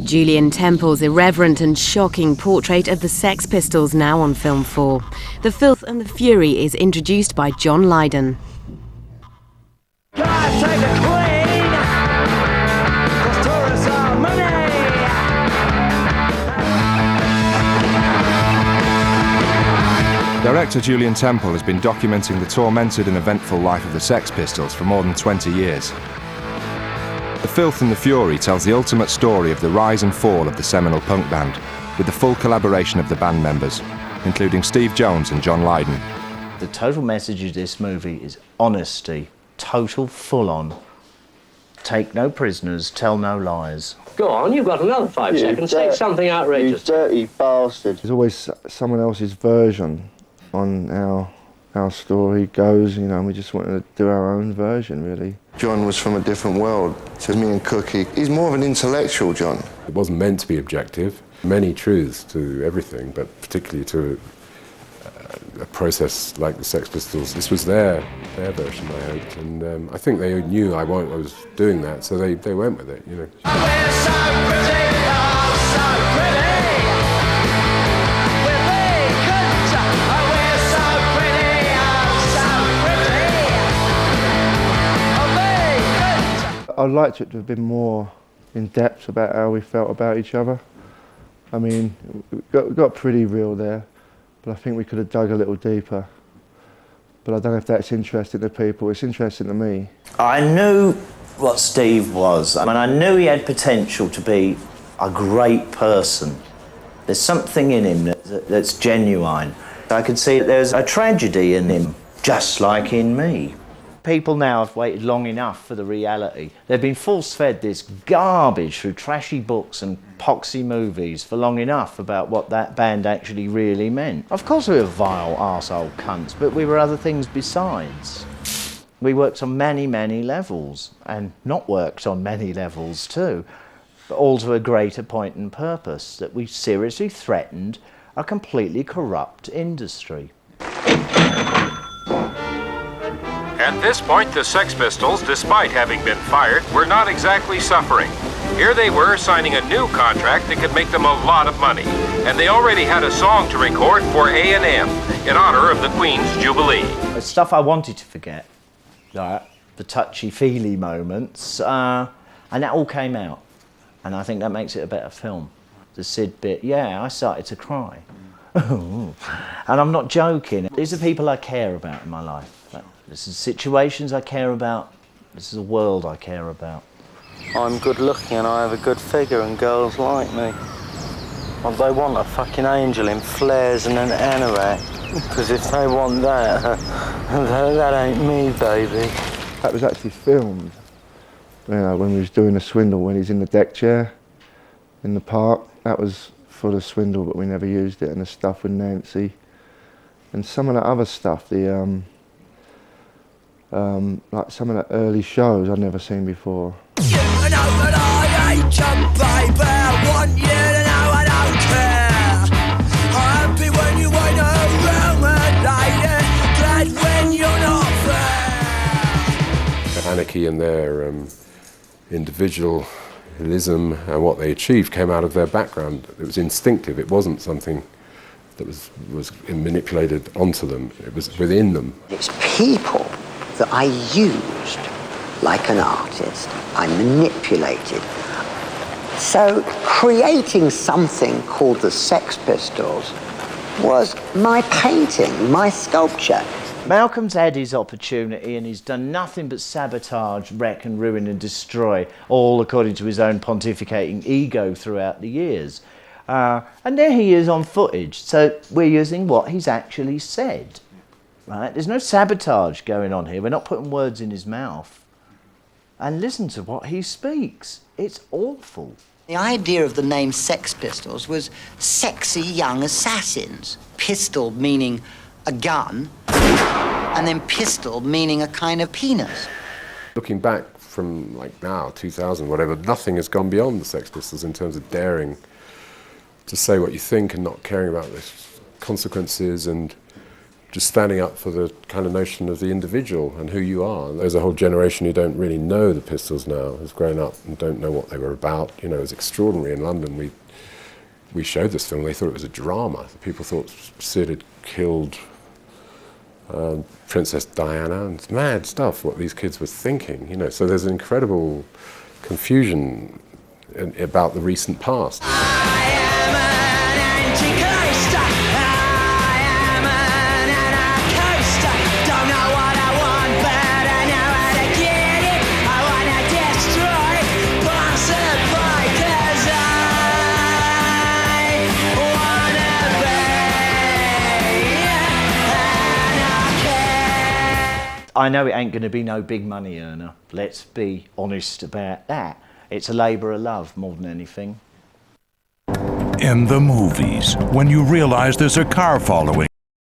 Julien Temple's irreverent and shocking portrait of the Sex Pistols now on Film 4. The Filth and the Fury is introduced by John Lydon. Director Julien Temple has been documenting the tormented and eventful life of the Sex Pistols for more than 20 years. The Filth and the Fury tells the ultimate story of the rise and fall of the seminal punk band, with the full collaboration of the band members, including Steve Jones and John Lydon. The total message of this movie is honesty, total full-on. Take no prisoners, tell no lies. Go on, you've got another 5 seconds. Say something outrageous. You dirty bastard. There's always someone else's version on how our story goes, you know, and we just wanted to do our own version, really. John was from a different world to me and Cookie. He's more of an intellectual, John. It wasn't meant to be objective. Many truths to everything, but particularly to a process like the Sex Pistols. This was their version, I hoped, and I think they knew I was doing that, so they went with it, you know. I'd like it to have been more in depth about how we felt about each other. I mean, we got pretty real there, but I think we could have dug a little deeper. But I don't know if that's interesting to people. It's interesting to me. I knew what Steve was. I mean, I knew he had potential to be a great person. There's something in him that's genuine. I could see that there's a tragedy in him, just like in me. People now have waited long enough for the reality. They've been force-fed this garbage through trashy books and poxy movies for long enough about what that band actually really meant. Of course we were vile arsehole cunts, but we were other things besides. We worked on many, many levels, and not worked on many levels too, but all to a greater point and purpose, that we seriously threatened a completely corrupt industry. At this point, the Sex Pistols, despite having been fired, were not exactly suffering. Here they were signing a new contract that could make them a lot of money, and they already had a song to record for A&M in honor of the Queen's Jubilee. The stuff I wanted to forget, like the touchy-feely moments, and that all came out, and I think that makes it a better film. The Sid bit, yeah, I started to cry. And I'm not joking. These are people I care about in my life. This is situations I care about. This is a world I care about. I'm good looking and I have a good figure and girls like me. Well, they want a fucking angel in flares and an anorak. Because if they want that, that ain't me, baby. That was actually filmed, you know, when we was doing the swindle, when he's in the deck chair in the park. That was for the swindle, but we never used it, and the stuff with Nancy. And some of the other stuff, like some of the early shows I'd never seen before. You know that I ain't your baby. Want you to know I don't care. I'm happy when you ain't around, lady. Glad when you're not there. Anarchy and their individualism and what they achieved came out of their background. It was instinctive. It wasn't something that was manipulated onto them. It was within them. It's people that I used like an artist. I manipulated. So creating something called the Sex Pistols was my painting, my sculpture. Malcolm's had his opportunity and he's done nothing but sabotage, wreck and ruin and destroy, all according to his own pontificating ego throughout the years. And there he is on footage, so we're using what he's actually said. Right? There's no sabotage going on here. We're not putting words in his mouth. And listen to what he speaks. It's awful. The idea of the name Sex Pistols was sexy young assassins. Pistol meaning a gun, and then pistol meaning a kind of penis. Looking back from like now, 2000, whatever, nothing has gone beyond the Sex Pistols in terms of daring to say what you think and not caring about the consequences and just standing up for the kind of notion of the individual and who you are. And there's a whole generation who don't really know the Pistols now, who's grown up and don't know what they were about. You know, it was extraordinary in London. We showed this film, they thought it was a drama. People thought Sid had killed Princess Diana, and it's mad stuff, what these kids were thinking, you know. So there's an incredible confusion about the recent past. I know it ain't going to be no big money earner. Let's be honest about that. It's a labour of love more than anything. In the movies, when you realize there's a car following